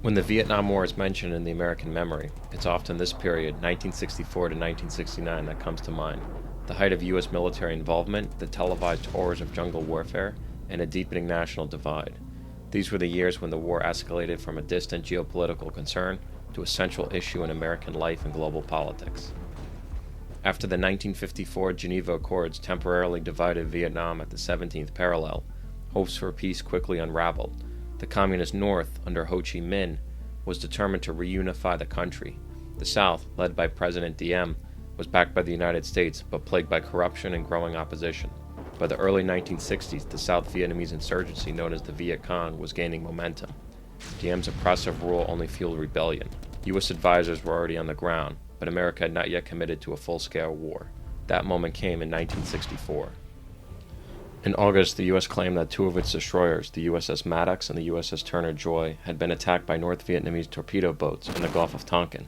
When the Vietnam War is mentioned in the American memory, it's often this period, 1964 to 1969, that comes to mind. The height of U.S. military involvement, the televised horrors of jungle warfare, and a deepening national divide. These were the years when the war escalated from a distant geopolitical concern to a central issue in American life and global politics. After the 1954 Geneva Accords temporarily divided Vietnam at the 17th parallel, hopes for peace quickly unraveled. The Communist North, under Ho Chi Minh, was determined to reunify the country. The South, led by President Diem, was backed by the United States but plagued by corruption and growing opposition. By the early 1960s, the South Vietnamese insurgency known as the Viet Cong was gaining momentum. Diem's oppressive rule only fueled rebellion. U.S. advisors were already on the ground, but America had not yet committed to a full-scale war. That moment came in 1964. In August, the U.S. claimed that two of its destroyers, the USS Maddox and the USS Turner Joy, had been attacked by North Vietnamese torpedo boats in the Gulf of Tonkin.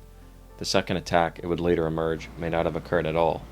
The second attack, it would later emerge, may not have occurred at all.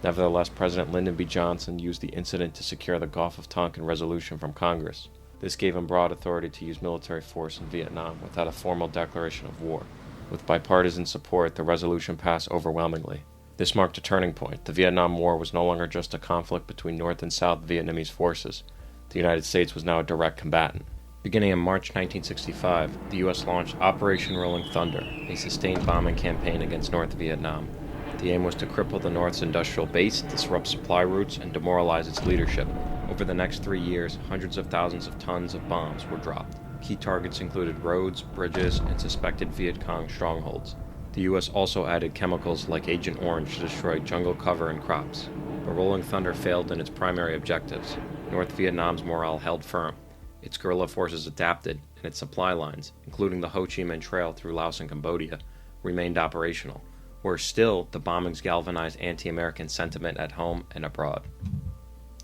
Nevertheless, President Lyndon B. Johnson used the incident to secure the Gulf of Tonkin resolution from Congress. This gave him broad authority to use military force in Vietnam without a formal declaration of war. With bipartisan support, the resolution passed overwhelmingly. This marked a turning point. The Vietnam War was no longer just a conflict between North and South Vietnamese forces. The United States was now a direct combatant. Beginning in March 1965, the U.S. launched Operation Rolling Thunder, a sustained bombing campaign against North Vietnam. The aim was to cripple the North's industrial base, disrupt supply routes, and demoralize its leadership. Over the next 3 years, hundreds of thousands of tons of bombs were dropped. Key targets included roads, bridges, and suspected Viet Cong strongholds. The U.S. also added chemicals like Agent Orange to destroy jungle cover and crops. But Rolling Thunder failed in its primary objectives. North Vietnam's morale held firm. Its guerrilla forces adapted, and its supply lines, including the Ho Chi Minh Trail through Laos and Cambodia, remained operational. Worse still, the bombings galvanized anti-American sentiment at home and abroad.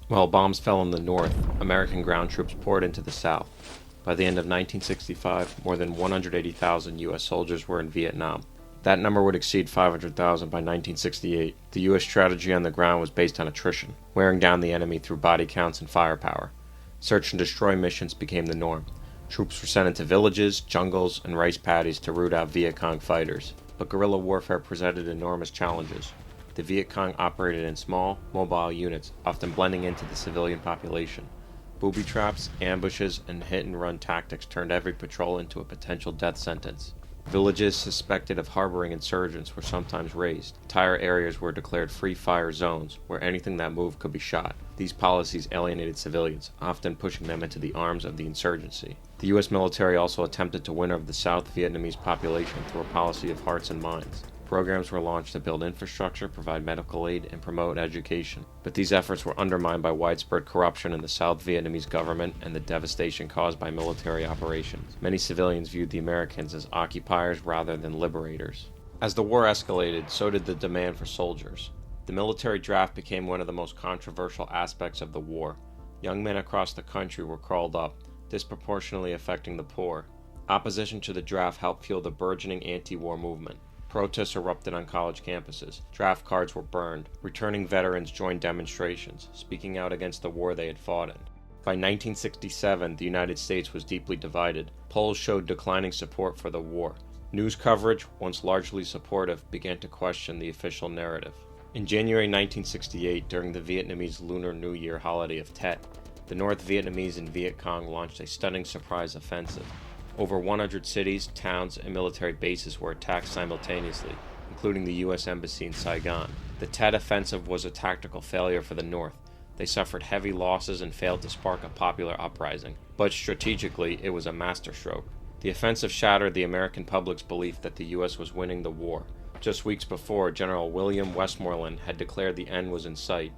While bombs fell in the north, American ground troops poured into the south. By the end of 1965, more than 180,000 U.S. soldiers were in Vietnam. That number would exceed 500,000 by 1968. The U.S. strategy on the ground was based on attrition, wearing down the enemy through body counts and firepower. Search and destroy missions became the norm. Troops were sent into villages, jungles, and rice paddies to root out Viet Cong fighters. But guerrilla warfare presented enormous challenges. The Viet Cong operated in small, mobile units, often blending into the civilian population. Booby traps, ambushes, and hit-and-run tactics turned every patrol into a potential death sentence. Villages suspected of harboring insurgents were sometimes razed. Entire areas were declared free-fire zones, where anything that moved could be shot. These policies alienated civilians, often pushing them into the arms of the insurgency. The U.S. military also attempted to win over the South Vietnamese population through a policy of hearts and minds. Programs were launched to build infrastructure, provide medical aid, and promote education. But these efforts were undermined by widespread corruption in the South Vietnamese government and the devastation caused by military operations. Many civilians viewed the Americans as occupiers rather than liberators. As the war escalated, so did the demand for soldiers. The military draft became one of the most controversial aspects of the war. Young men across the country were called up, disproportionately affecting the poor. Opposition to the draft helped fuel the burgeoning anti-war movement. Protests erupted on college campuses. Draft cards were burned. Returning veterans joined demonstrations, speaking out against the war they had fought in. By 1967, the United States was deeply divided. Polls showed declining support for the war. News coverage, once largely supportive, began to question the official narrative. In January 1968, during the Vietnamese Lunar New Year holiday of Tet, the North Vietnamese and Viet Cong launched a stunning surprise offensive. Over 100 cities, towns, and military bases were attacked simultaneously, including the U.S. Embassy in Saigon. The Tet Offensive was a tactical failure for the North. They suffered heavy losses and failed to spark a popular uprising. But strategically, it was a masterstroke. The offensive shattered the American public's belief that the U.S. was winning the war. Just weeks before, General William Westmoreland had declared the end was in sight.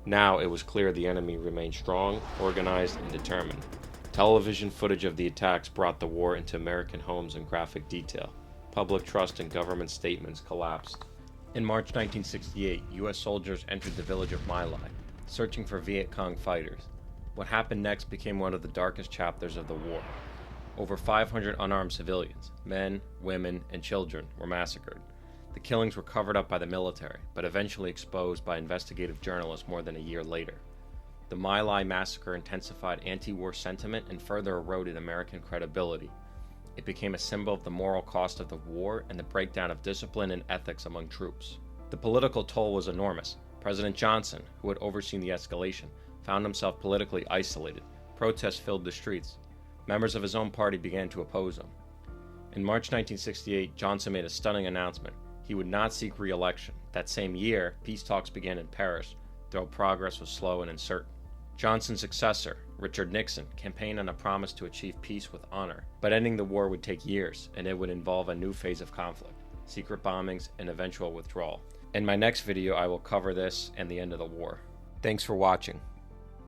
Now it was clear the enemy remained strong, organized, and determined. Television footage of the attacks brought the war into American homes in graphic detail. Public trust in government statements collapsed. In March 1968, U.S. soldiers entered the village of My Lai, searching for Viet Cong fighters. What happened next became one of the darkest chapters of the war. Over 500 unarmed civilians, men, women, and children, were massacred. The killings were covered up by the military, but eventually exposed by investigative journalists more than a year later. The My Lai massacre intensified anti-war sentiment and further eroded American credibility. It became a symbol of the moral cost of the war and the breakdown of discipline and ethics among troops. The political toll was enormous. President Johnson, who had overseen the escalation, found himself politically isolated. Protests filled the streets. Members of his own party began to oppose him. In March 1968, Johnson made a stunning announcement. He would not seek re-election. That same year, peace talks began in Paris, though progress was slow and uncertain. Johnson's successor, Richard Nixon, campaigned on a promise to achieve peace with honor, but ending the war would take years, and it would involve a new phase of conflict, secret bombings, and eventual withdrawal. In my next video, I will cover this and the end of the war. Thanks for watching.